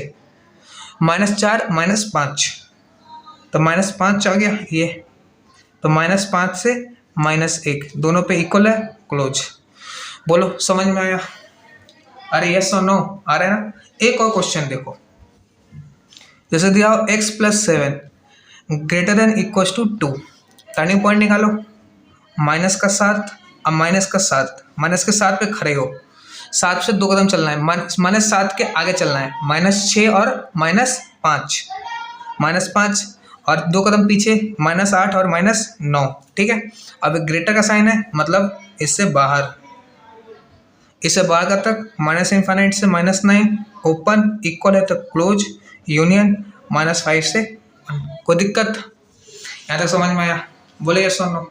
-4 -5, तो -5 आ गया ये। तो -5 से -1 दोनों पे इक्वल है, क्लोज। बोलो समझ में आया? अरे यस और नो आ रहा है ना। एक और क्वेश्चन देखो, जैसे दिया हो x + 7 > 2, टर्निंग पॉइंट निकालो। -7, अब -7 पे खड़े हो, 7 से 2 कदम चलना है, -7 के आगे चलना है, -6 और -5, -5 और 2 कदम पीछे -8 और -9, ठीक है। अब ग्रेटर का साइन है, मतलब इससे बाहर का तक, -∞ से -9, ओपन इक्वल है तो क्लोज, यूनियन -5 से 1। कोई दिक्कत यहाँ तक समझ में आया? बोले यस और नो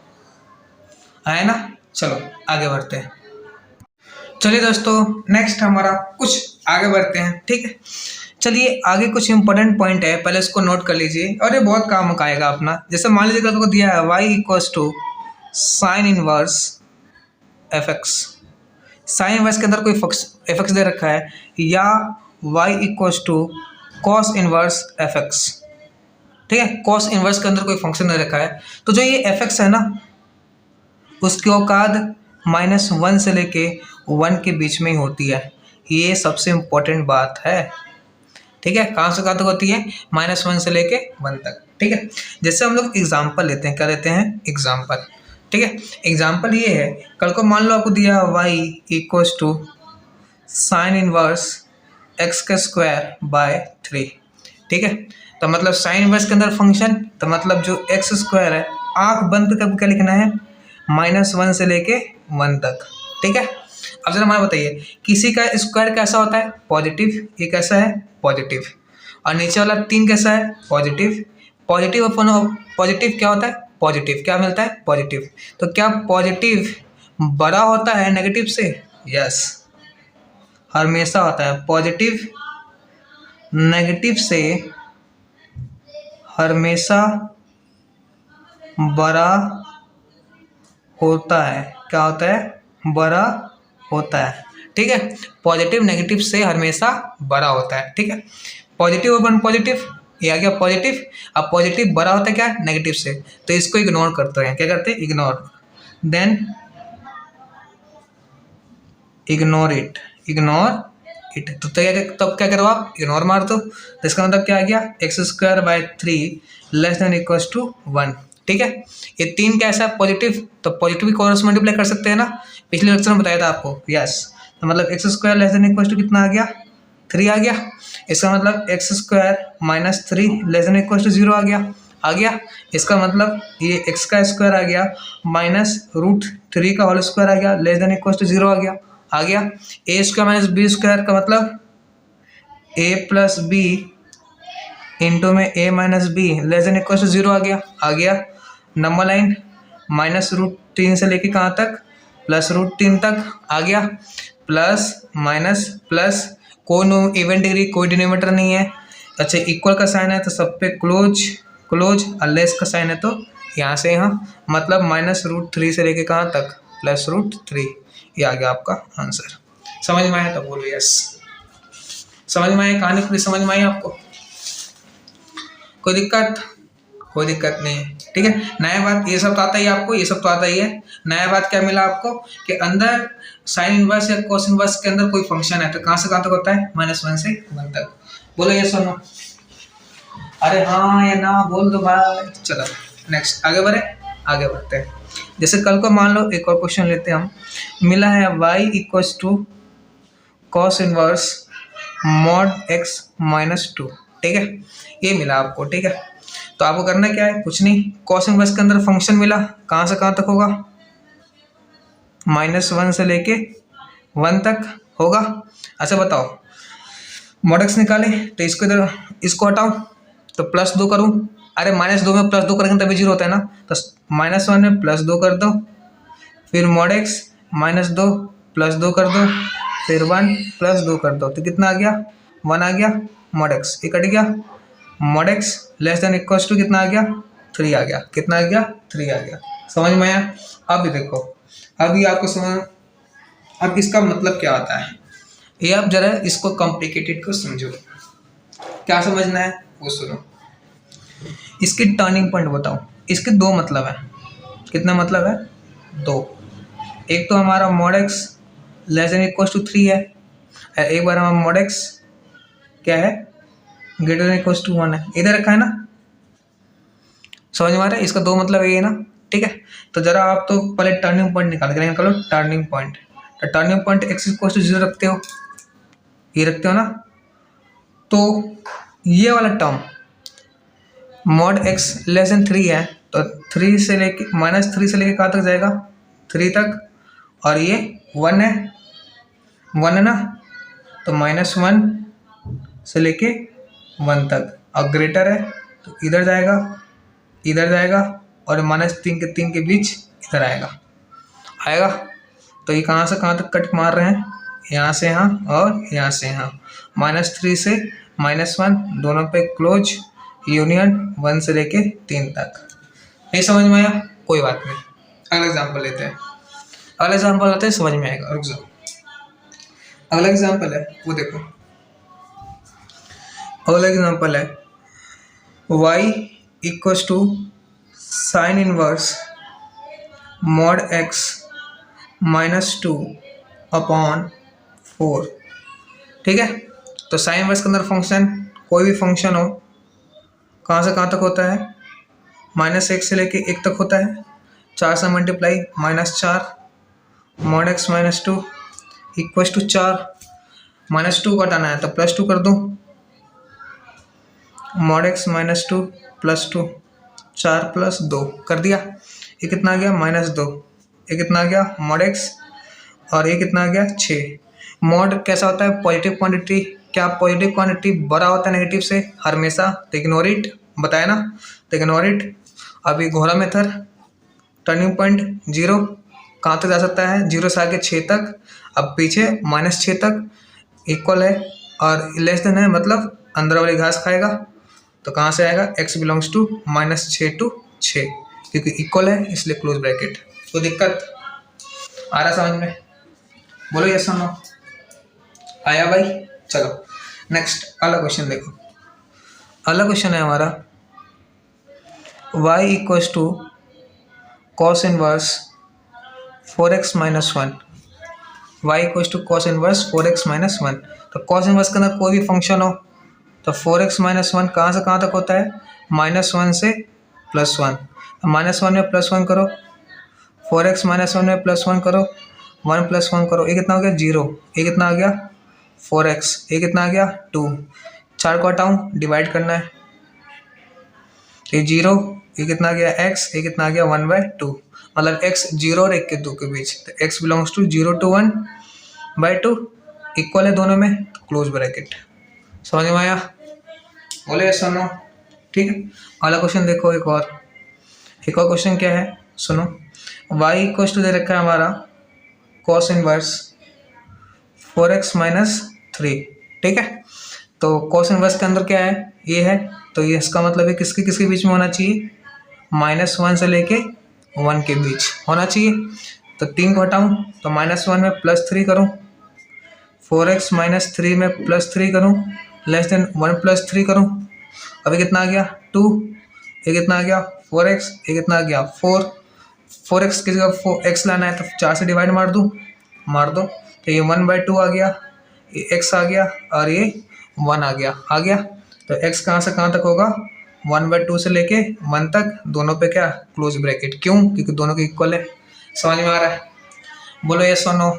आया ना। चलो आगे बढ़ते हैं। चलिए दोस्तों नेक्स्ट हमारा कुछ आगे बढ़ते हैं, ठीक है। चलिए आगे कुछ इंपॉर्टेंट पॉइंट है, पहले इसको नोट कर लीजिए और ये बहुत काम का आएगा अपना। जैसे मान लीजिए आपको दिया है y = sin inverse fx, sine inverse के अंदर कोई fx दे रखा है, या y = cos इनवर्स fx, ठीक है। cos इनवर्स के अंदर कोई फंक्शन दे रखा है, तो जो ये fx है ना, उसकी औकात -1 से लेके 1 के बीच में ही होती है। ये सबसे इम्पोर्टेंट बात है, ठीक है। कहाँ से कहाँ तक होती है? -1 से लेके 1 तक, ठीक है। जैसे हम लोग एग्जाम्पल लेते हैं, क्या लेते हैं? एग्जाम्पल, ठीक है। एग्जाम्पल ये है, कल को मान लो आपको दिया y = sin इनवर्स x² / 3, ठीक है। तो मतलब साइन इनवर्स के अंदर फंक्शन, तो मतलब जो x² है, आँख बंद करके क्या लिखना है? -1 से लेके 1 तक, ठीक है। अब जरा हमारा बताइए, किसी का स्क्वायर कैसा होता है? पॉजिटिव। ये कैसा है? पॉजिटिव। और नीचे वाला 3 कैसा है? पॉजिटिव। पॉजिटिव अपन पॉजिटिव क्या होता है? पॉजिटिव। क्या मिलता है? पॉजिटिव। तो क्या पॉजिटिव बड़ा होता है नेगेटिव से? यस, हमेशा होता है। पॉजिटिव नेगेटिव से हमेशा बड़ा होता है। क्या होता है? बड़ा होता है, ठीक है। पॉजिटिव नेगेटिव से हमेशा बड़ा होता है, ठीक है। पॉजिटिव अपन पॉजिटिव, ये आ गया पॉजिटिव। अब पॉजिटिव बड़ा होता है क्या? नेगेटिव से, तो इसको इग्नोर करते हैं। क्या करते हैं? इग्नोर। देन इग्नोर इट तो तब क्या करो आप? इग्नोर मार दो। तो इसका मतलब क्या आ गया? x² / 3 > 1, ठीक है। ये 3 कैसा है? पॉजिटिव, तो पॉजिटिव की क्रॉस मल्टीप्लाई कर सकते हैं ना, पिछले लेक्चर में बताया था आपको। यस, तो मतलब x² <= कितना आ गया? 3 आ गया। इसका मतलब x² - 3 <= 0 आ गया। इसका मतलब ये x का स्क्वायर आ गया -√3 का होल स्क्वायर आ गया, <= 0 आ गया। a² - b² का मतलब a + b इंटू में a - b <= 0 आ गया। नंबर लाइन -√3 से लेके कहाँ तक? +√3 तक आ गया। प्लस माइनस प्लस, कोई इवन डिग्री, कोई डिनोमिनेटर नहीं है। अच्छा, इक्वल का साइन है तो सब पे क्लोज, और लेस का साइन है तो यहाँ से यहाँ, मतलब -√3 से लेके कहाँ तक? +√3। ये आ गया आपका आंसर। समझ में आया तो बोलो यस। समझ में आया? कहानी पूरी समझ में आई आपको? कोई दिक्कत नहीं है, ठीक है। नया बात ये सब तो आता ही आपको, ये सब तो आता ही है। नया बात क्या मिला आपको कि अंदर साइन इनवर्स या कोस इनवर्स के अंदर कोई फंक्शन है तो कहाँ से कहाँ तक होता है? -1 से 1 तक। बोलो ये सुनो। अरे हाँ या ना बोल दो भाई। चलो नेक्स्ट आगे बढ़ते हैं। जैसे कल को मान लो एक और क्वेश्चन लेते हैं हम। मिला है y = cos inverse mod x - 2, ठीक है। ये मिला आपको, ठीक है। तो आपको करना क्या है? कुछ नहीं, cos इनवर्स के अंदर फंक्शन मिला, कहाँ से कहाँ तक होगा? -1 से लेके 1 तक होगा। अच्छा बताओ, mod x निकाले तो इसको हटाओ तो +2 करूँ। अरे -2 में +2 करेंगे तभी 0 होता है ना, तो -1 में +2 कर दो, फिर mod x -2 +2 कर दो, फिर 1 +2 कर दो, तो कितना आ गया? 1 आ गया। mod x ये कट गया। mod x <= कितना आ गया? 3 आ गया। कितना आ गया? 3 आ गया। समझ में आया? अब देखो, अभी आपको समझ, अब इसका मतलब क्या आता है ये आप जरा इसको कॉम्प्लिकेटेड को समझो। क्या समझना है वो सुनो। इसके टर्निंग पॉइंट बताओ। इसके दो मतलब है। कितना मतलब है? दो। एक तो हमारा mod x less than equal to 3 है, और एक बार हमारा mod x क्या है? ग्रेटर देन इक्वल टू 1 है। इधर रखा है ना? समझ में आ रहा है? इसका दो मतलब ये है ना। ठीक है, तो जरा आप तो पहले टर्निंग पॉइंट निकालो। टर्निंग पॉइंट, तो turning point x equal to 0 रखते हो, ये रखते हो ना। तो ये वाला term mod x less then 3 है, तो 3 से लेके -3 से लेके कहाँ तक जाएगा? 3 तक। और ये 1 है, 1 है ना, तो -1 से लेके 1 तक। और ग्रेटर है तो इधर जाएगा, इधर जाएगा, और -3 के बीच इधर आएगा। तो ये कहाँ से कहाँ तक कट मार रहे हैं? यहाँ से यहाँ और यहाँ से यहाँ। -3 से -1 दोनों पे क्लोज यूनियन 1 से लेके 3 तक। नहीं समझ में आया? कोई बात नहीं, अगला एग्जाम्पल लेते हैं। अगला एग्जाम्पल लेते हैं, समझ में आएगा। रुक जाओ, अगला एग्जाम्पल है वो देखो। अगला एग्जाम्पल है y equals to sine inverse mod x -2 upon 4। ठीक है, तो साइन इनवर्स के अंदर फंक्शन, कोई भी फंक्शन हो, कहाँ से कहाँ तक होता है? -1 से लेके 1 तक होता है। 4 से multiply -4 mod x -2 equals to 4। -2 घटाना है तो +2 कर दूँ, mod x -2 +2, 4 + 2 कर दिया। ये कितना आ गया? -2। ये कितना आ गया? mod x, और ये कितना आ गया? 6। mod कैसा होता है? Positive quantity. क्या पॉजिटिव क्वांटिटी बड़ा होता है नेगेटिव से हमेशा? तो इग्नोर इट, बताया ना, तो इग्नोर इट। अभी घोड़ा मेथड, टर्निंग पॉइंट 0 कहाँ तक जा सकता है? 0 से आगे 6 तक। अब पीछे -6 तक इक्वल है, और लेस देन है मतलब अंदर वाली घास खाएगा। तो कहाँ से आएगा? x बिलोंग्स टू -6 to 6, क्योंकि इक्वल है इसलिए क्लोज ब्रैकेट। तो दिक्कत आ रहा समझ में? बोलो यस और नो। आया भाई? चलो नेक्स्ट अगला क्वेश्चन देखो। अगला क्वेश्चन है हमारा y equals to cos inverse 4x - 1। y equals to cos inverse 4x - 1। तो cos इनवर्स के अंदर कोई भी फंक्शन हो तो 4x - 1 कहाँ से कहाँ तक होता है? -1 से +1। -1 में +1 करो, 4x - 1 में +1 करो, 1 + 1 करो, ये कितना हो गया? 0। ये कितना आ गया? 4x। ये कितना आ गया? 2। 4 को हटाऊँ, डिवाइड करना है, ये 0। ये कितना आ गया? x। ये कितना आ गया? 1/2। मतलब x 0 और 1 के 2 के बीच, तो x belongs to 0 to 1/2, equal है दोनों में, तो क्लोज ब्रैकेट। समझ में आया? बोले यस और नो। ठीक है, अगला क्वेश्चन देखो। एक और क्वेश्चन क्या है सुनो। y इक्वल्स टू दे रखा है हमारा cos इनवर्स 4x - 3। ठीक है, तो cos इनवर्स के अंदर क्या है? ये है, तो ये इसका मतलब है किसके किसके बीच में होना चाहिए? -1 से लेके 1 के बीच होना चाहिए। तो 3 को हटाऊँ तो -1 में +3 करूँ, 4x - 3 में +3 करूँ, लेस देन 1 + 3 करूँ। अभी कितना आ गया? 2। ये कितना आ गया? 4x। ये कितना आ गया? 4। 4x की जगह x लाना है तो 4 से डिवाइड मार दो, तो ये 1/2 आ गया, ये x आ गया, और ये 1 आ गया। तो x कहाँ से कहाँ तक होगा? 1/2 से लेके 1 तक, दोनों पे क्या? Close bracket. क्यों? क्योंकि दोनों के इक्वल है। समझ में आ रहा है? बोलो यस और नो।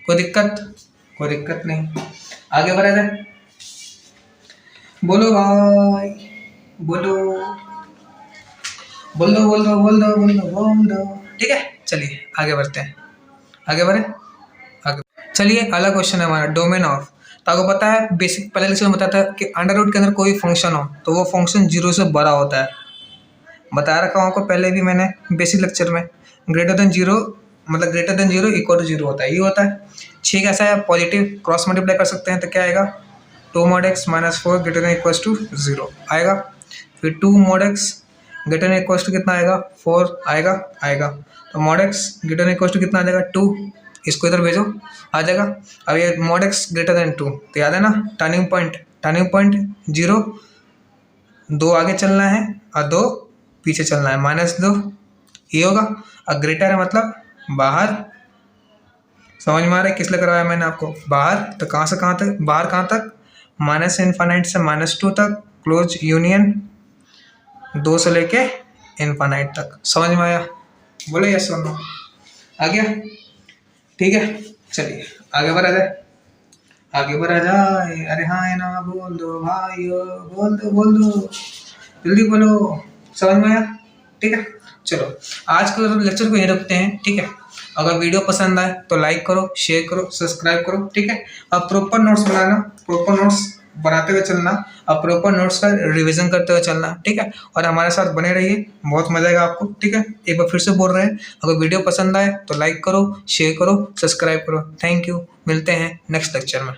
कोई दिक्कत? कोई दिक्कत नहीं, आगे बढ़ा जाए। बोलो भाई, बोलो बोल दो। ठीक है, चलिए आगे बढ़ते हैं। आगे बढ़े, आगे चलिए। अगला क्वेश्चन है हमारा डोमेन ऑफ। तो आपको पता है बेसिक पहले लेक्चर में बताया था कि अंडर रूट के अंदर कोई फंक्शन हो तो वो फंक्शन 0 से बड़ा होता है। बता रखा हूँ आपको पहले भी मैंने बेसिक लेक्चर में। ग्रेटर देन 0 मतलब ग्रेटर देन 0 इक्वल टू 0 होता है, ये होता है। 6 कैसा है? पॉजिटिव, क्रॉस मल्टीप्लाई कर सकते हैं तो क्या आएगा? 2 mod x - 4 greater than equal to 0 आएगा। फिर 2 mod x greater than equal to कितना आएगा 4 आएगा। तो mod x greater than equal to कितना आ जाएगा 2, इसको इधर भेजो आ जाएगा। अब ये मॉड एक्स ग्रेटर देन 2 तो याद है ना टर्निंग पॉइंट 0, 2 आगे चलना है और 2 पीछे चलना है, -2 ये होगा। और ग्रेटर है मतलब बाहर, समझ में आ रहा है किस लिए करवाया मैंने आपको बाहर। तो कहाँ से कहाँ तक, बाहर कहाँ तक, -∞ से -2 तक, क्लोज यूनियन 2 से लेके इनफाइनाइट तक। समझ में आया, बोले यस और नो, आ गया? ठीक है, चलिए आगे बढ़ा जाए। अरे हाँ है ना, बोल दो भाइयों, बोल दो जल्दी बोलो। समझ में आया? ठीक है, चलो आज के लेक्चर को यहीं रखते हैं। ठीक है, अगर वीडियो पसंद आए तो लाइक करो, शेयर करो, सब्सक्राइब करो। ठीक है, अब प्रॉपर नोट्स बनाना, प्रॉपर नोट्स बनाते हुए चलना, अब प्रॉपर नोट्स का रिवीजन करते हुए चलना। ठीक है, और हमारे साथ बने रहिए, बहुत मजा आएगा आपको। ठीक है, एक बार फिर से बोल रहे हैं, अगर वीडियो पसंद आए तो लाइक करो, शेयर करो, सब्सक्राइब करो। थैंक यू, मिलते हैं नेक्स्ट लेक्चर में।